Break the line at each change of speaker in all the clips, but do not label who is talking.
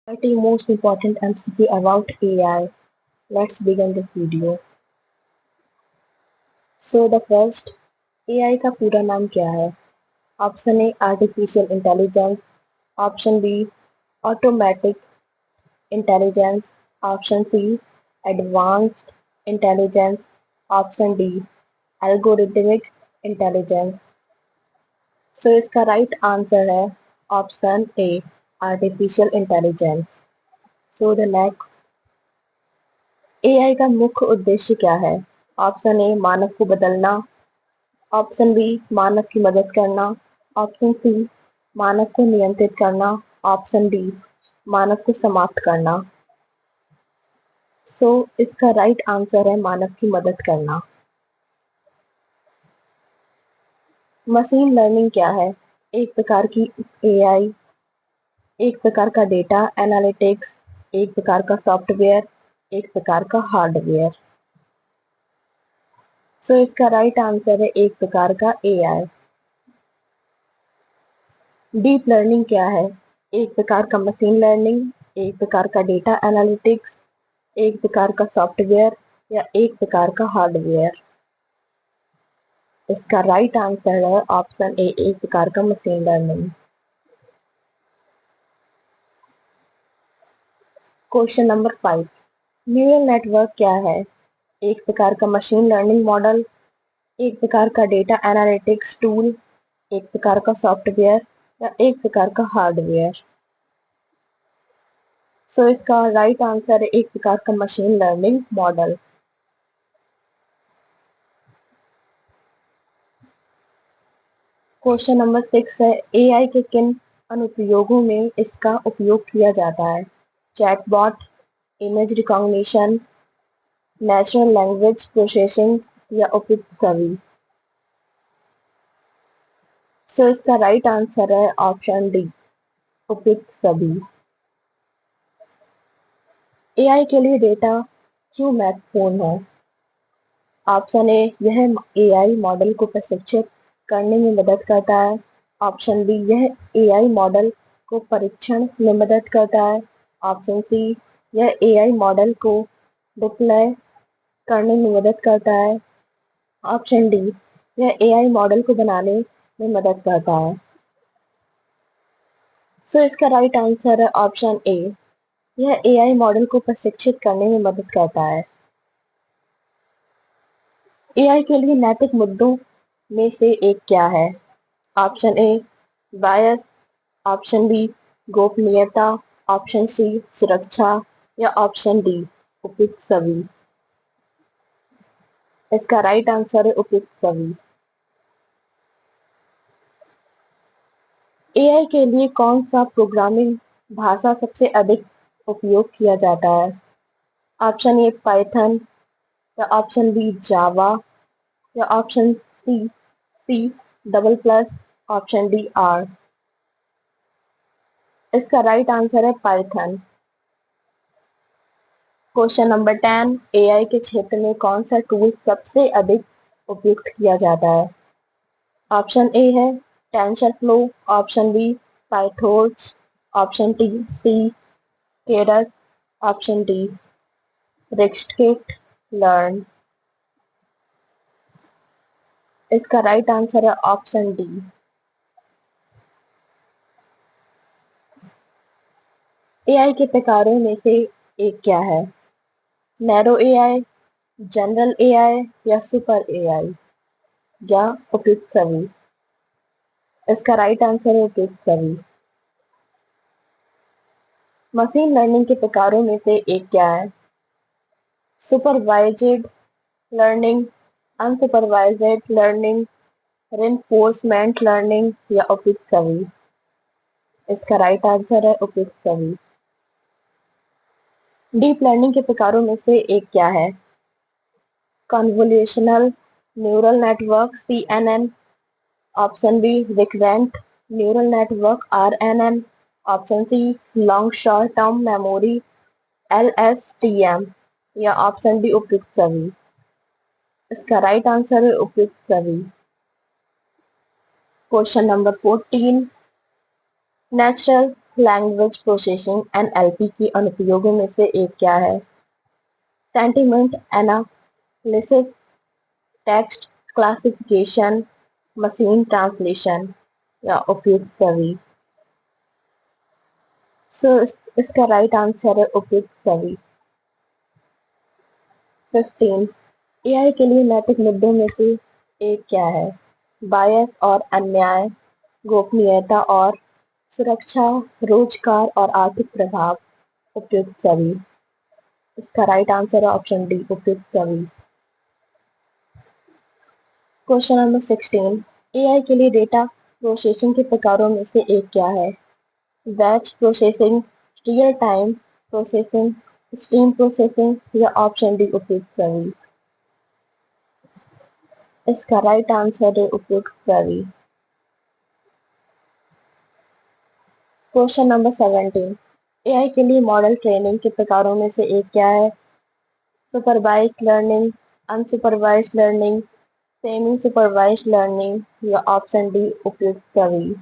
30 most important MCQ about AI. Let's begin this video. So the first, AI का पूरा नाम क्या है? Option A artificial intelligence, option B automatic intelligence, option C advanced intelligence, option D algorithmic intelligence. So इसका right answer है option A artificial intelligence. So the next, AI का मुख्य उद्देश्य क्या है? ऑप्शन ए मानव को बदलना, ऑप्शन बी मानव की मदद करना, ऑप्शन सी मानव को नियंत्रित करना, ऑप्शन डी मानव को समाप्त करना. सो इसका राइट आंसर है मानव की मदद करना. मशीन लर्निंग क्या है? एक प्रकार की एआई, एक प्रकार का डेटा एनालिटिक्स, एक प्रकार का सॉफ्टवेयर, एक प्रकार का हार्डवेयर. सो इसका राइट आंसर है एक प्रकार का एआई. डीप लर्निंग क्या है? एक प्रकार का मशीन लर्निंग, एक प्रकार का डेटा एनालिटिक्स, एक प्रकार का सॉफ्टवेयर या एक प्रकार का हार्डवेयर. इसका राइट आंसर है ऑप्शन ए एक प्रकार का machine learning. Question number 5, neural network क्या है? एक प्रकार का मशीन लर्निंग मॉडल, एक प्रकार का डेटा एनालिटिक्स टूल, एक प्रकार का सॉफ्टवेयर या एक प्रकार का हार्डवेयर. सो इसका राइट आंसर है एक प्रकार का machine learning model. Question number 6 है, एआई के किन अनुप्रयोगों में इसका उपयोग किया जाता है? Chatbot, image recognition, natural language processing या उपयुक्त सभी. सो इसका राइट आंसर है ऑप्शन डी उपयुक्त सभी. एआई के लिए डेटा क्यों महत्वपूर्ण है? ऑप्शन ए यह एआई मॉडल को प्रशिक्षित करने में मदद करता है, ऑप्शन बी यह एआई मॉडल को परीक्षण में मदद करता है, ऑप्शन सी यह एआई मॉडल को डिप्लॉय करने में मदद करता है, ऑप्शन डी यह एआई मॉडल को बनाने में मदद करता है. सो इसका राइट आंसर है ऑप्शन ए यह एआई मॉडल को प्रशिक्षित करने में मदद करता है. एआई के लिए नैतिक मुद्दों में से एक क्या है? Option A bias, option B गोपनीयता, ऑप्शन सी सुरक्षा या ऑप्शन डी उपयुक्त सभी. इसका राइट आंसर है उपयुक्त सभी. एआई के लिए कौन सा प्रोग्रामिंग भाषा सबसे अधिक उपयोग किया जाता है? ऑप्शन ए पाइथन या ऑप्शन बी जावा या option C C double plus, option D R. इसका राइट आंसर है पाइथन. क्वेश्चन नंबर 10, एआई के क्षेत्र में कौन सा टूल सबसे अधिक उपयुक्त किया जाता है? ऑप्शन ए है TensorFlow, option B PyTorch, option C Keras, option D restrict learn. इसका राइट आंसर है ऑप्शन डी. एआई के प्रकारों में से एक क्या है? नैरो एआई, जनरल एआई या सुपर एआई या उपयुक्त सभी. इसका राइट आंसर है उपयुक्त सभी. मशीन लर्निंग के प्रकारों में से एक क्या है? Supervised learning, unsupervised learning, reinforcement learning या उपयुक्त सभी. इसका राइट आंसर है उपयुक्त सभी. डीप लर्निंग के प्रकारों में से एक क्या है? Convolutional neural network CNN, option B recurrent neural network RNN, option C long short term memory LSTM या ऑप्शन डी उपयुक्त सभी. इसका राइट आंसर है उपयुक्त सभी. Question number 14, natural language processing NLP के अनुप्रयोगों में से एक क्या है? Sentiment analysis, text classification, machine translation या उपयुक्त सभी। इसका राइट आंसर है उपयुक्त सभी। 15 एआई के लिए नैतिक मुद्दों में से एक क्या है? बायस और अन्याय, गोपनीयता और सुरक्षा, रोजगार और आर्थिक प्रभाव, उपयुक्त सभी। इसका राइट आंसर है ऑप्शन डी, उपयुक्त सभी। क्वेश्चन नंबर 16 एआई के लिए डेटा प्रोसेसिंग के प्रकारों में से एक क्या है? Batch processing, real time processing, stream processing या ऑप्शन डी उपयुक्त सभी। इसका राइट आंसर है उपयुक्त सभी। क्वेश्चन नंबर 17 एआई के लिए मॉडल ट्रेनिंग के प्रकारों में से एक क्या है? Supervised learning, unsupervised learning, semi supervised learning या ऑप्शन डी उपयुक्त सभी।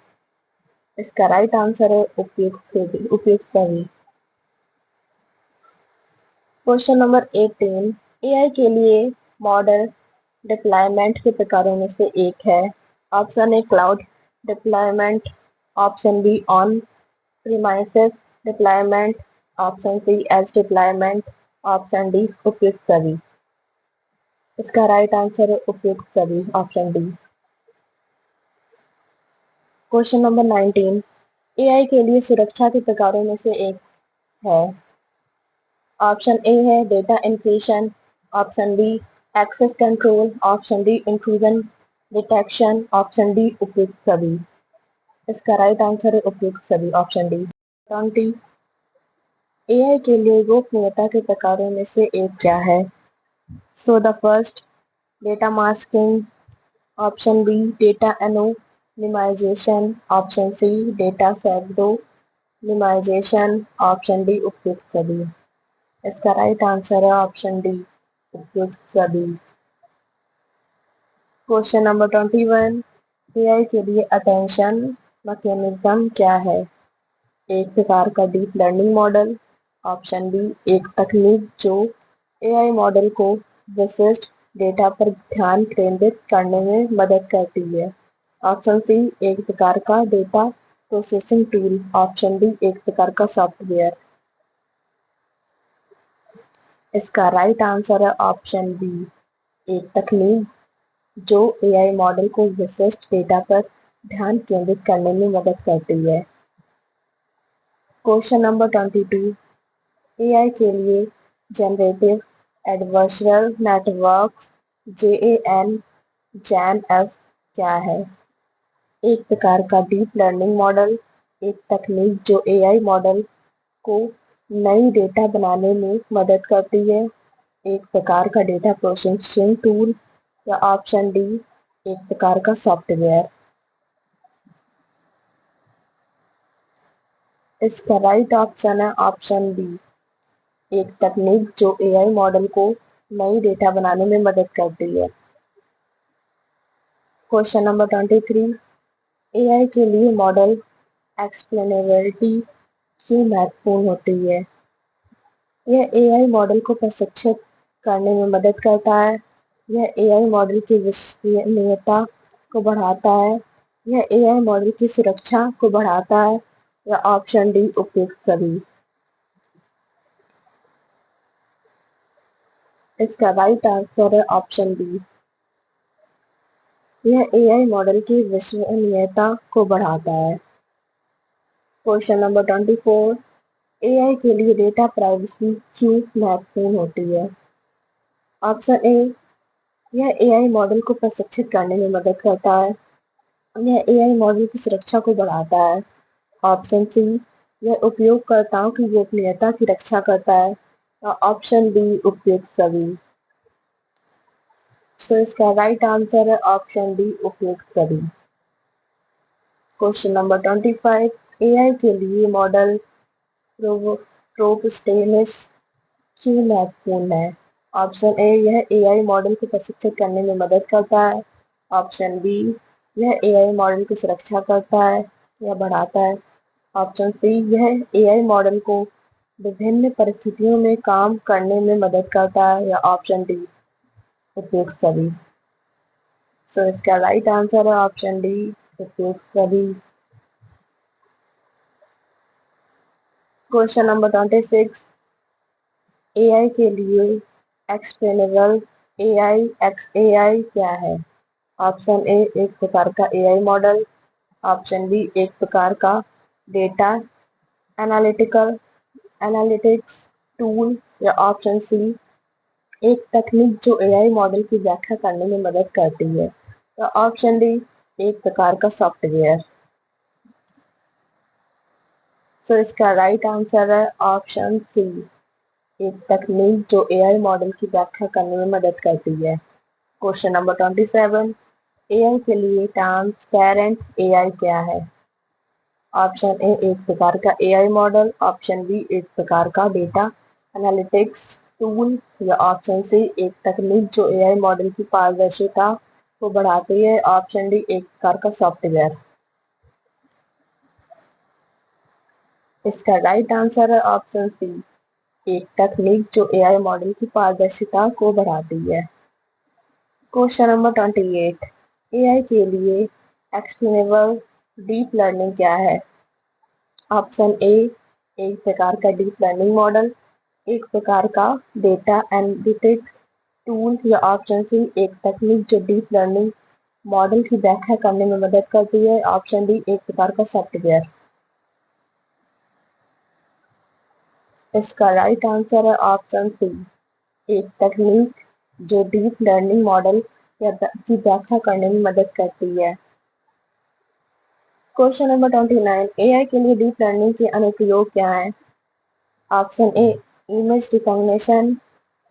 इसका राइट आंसर है उपयुक्त सभी। क्वेश्चन नंबर 18 एआई के लिए मॉडल डिप्लॉयमेंट के प्रकारों में से एक है। Option A cloud deployment, option B on premises deployment, option C edge deployment, option D उपयुक्त सभी। इसका राइट आंसर है उपयुक्त सभी, option D. Question number 19 AI के लिए सुरक्षा के प्रकारों में से एक है। ऑप्शन ए है data encryption, option B access control, option D intrusion detection, option D उपयुक्त सभी। इसका राइट आंसर है उपयुक्त सभी, ऑप्शन डी। 20 एआई के लिए गोपनीयता के प्रकारों में से एक क्या है? So the first data masking, option B data anonymization, option C data pseudonymization, option D उपयुक्त सभी। इसका राइट आंसर है ऑप्शन डी, उपयुक्त सभी। क्वेश्चन नंबर 21 एआई के लिए अटेंशन मैकेनिज्म क्या है? एक प्रकार का deep learning model, option B एक तकनीक जो एआई मॉडल को विशिष्ट डेटा पर ध्यान केंद्रित करने में मदद करती है, ऑप्शन सी एक प्रकार का data processing tool, option D एक प्रकार का सॉफ्टवेयर। इसका राइट आंसर है ऑप्शन बी एक तकनीक जो एआई मॉडल को विशिष्ट डेटा पर ध्यान केंद्रित करने में मदद करती है। क्वेश्चन नंबर 22 एआई के लिए जनरेटिव एडवर्सरल नेटवर्क्स जेएएन जैन एस क्या है? एक प्रकार का डीप लर्निंग मॉडल, एक तकनीक जो एआई मॉडल को नई डेटा बनाने में मदद करती है, एक प्रकार का डेटा प्रोसेसिंग टूल या ऑप्शन डी एक प्रकार का सॉफ्टवेयर। इसका राइट ऑप्शन है ऑप्शन बी एक तकनीक जो एआई मॉडल को नई डेटा बनाने में मदद करती है। क्वेश्चन नंबर 23 एआई के लिए मॉडल एक्सप्लेनेबिलिटी क्यों महत्वपूर्ण होती है? यह एआई मॉडल को प्रशिक्षित करने में मदद करता है, यह एआई मॉडल की विश्वसनीयता को बढ़ाता है, यह एआई मॉडल की सुरक्षा को बढ़ाता है या ऑप्शन डी उपयुक्त सभी। इसका राइट आंसर है ऑप्शन बी यह एआई मॉडल की विश्वसनीयता को बढ़ाता है। क्वेश्चन नंबर 24 एआई के लिए डेटा प्राइवेसी क्यों महत्वपूर्ण होती है? ऑप्शन ए यह एआई मॉडल को प्रशिक्षित करने में मदद करता है, यह एआई मॉडल की सुरक्षा को बढ़ाता है, ऑप्शन सी यह उपयोगकर्ताओं की गोपनीयता की रक्षा करता है और ऑप्शन डी उपयुक्त सभी। सो इसका राइट आंसर है ऑप्शन डी उपयुक्त सभी। क्वेश्चन नंबर 25 एआई के लिए मॉडल प्रोबस्टेनिस क्यों महत्वपूर्ण है? ऑप्शन ए यह एआई मॉडल को प्रशिक्षित करने में मदद करता है, ऑप्शन बी यह एआई मॉडल की सुरक्षा करता है या बढ़ाता है, ऑप्शन सी, यह एआई मॉडल को विभिन्न परिस्थितियों में काम करने में मदद करता है। या ऑप्शन डी, उपयुक्त सभी। सो इसका राइट आंसर है ऑप्शन डी, उपयुक्त सभी। क्वेश्चन नंबर 26, एआई के लिए एक्सप्लेनेबल एआई एक्सएआई क्या है? ऑप्शन ए, एक प्रकार का एआई मॉडल। ऑप्शन बी, एक प्रकार का डेटा एनालिटिकल एनालिटिक्स टूल। या ऑप्शन सी, एक तकनीक जो एआई मॉडल की व्याख्या करने में मदद करती है। तो ऑप्शन डी, एक प्रकार का सॉफ्टवेयर। सो इसका राइट आंसर है ऑप्शन सी, एक तकनीक जो एआई मॉडल की व्याख्या करने में मदद करती है। क्वेश्चन नंबर 27, एआई के लिए ट्रांसपेरेंट एआई क्या है? ऑप्शन ए, एक प्रकार का एआई मॉडल। ऑप्शन बी, एक प्रकार का डेटा एनालिटिक्स टूल। या ऑप्शन सी, एक तकनीक जो एआई मॉडल की पारदर्शिता को बढ़ाती है। ऑप्शन डी, एक प्रकार का सॉफ्टवेयर। इसका राइट आंसर है ऑप्शन सी, एक तकनीक जो एआई मॉडल की पारदर्शिता को बढ़ाती है। क्वेश्चन नंबर 28, एआई के लिए एक्सप्लेनेबल डीप लर्निंग क्या है? ऑप्शन ए, एक प्रकार का डीप लर्निंग मॉडल। एक प्रकार का डेटा एनालिटिक्स टूल। या ऑप्शन सी, एक तकनीक जो डीप लर्निंग मॉडल की व्याख्या करने में मदद करती है। ऑप्शन डी, एक प्रकार का सॉफ्टवेयर। इसका राइट आंसर है ऑप्शन सी, एक तकनीक जो डीप लर्निंग मॉडल की व्याख्या करने में मदद करती है। क्वेश्चन नंबर 29, एआई के लिए डीप लर्निंग के अनुप्रयोग क्या है? Option A, image recognition.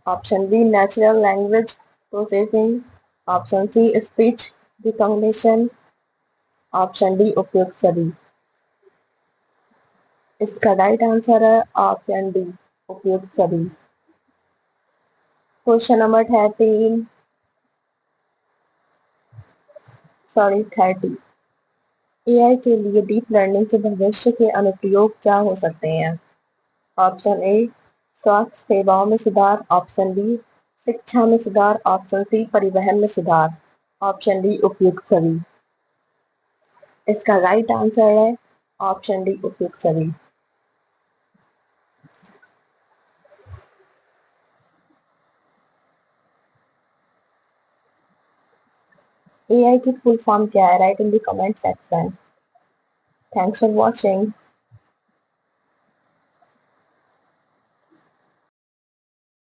Option B, natural language processing. Option C, speech recognition. Option D, उपयुक्त सभी। इसका राइट आंसर है ऑप्शन डी, उपयुक्त सभी। क्वेश्चन नंबर 30, एआई के लिए डीप लर्निंग के भविष्य के अनुप्रयोग क्या हो सकते हैं? ऑप्शन ए, स्वास्थ्य सेवाओं में सुधार। ऑप्शन बी, शिक्षा में सुधार। ऑप्शन सी, परिवहन में सुधार। ऑप्शन डी, उपयुक्त सभी। इसका राइट आंसर है ऑप्शन डी, उपयुक्त सभी। एआई की फुल फॉर्म क्या है? Right in the comment section. Thanks for watching.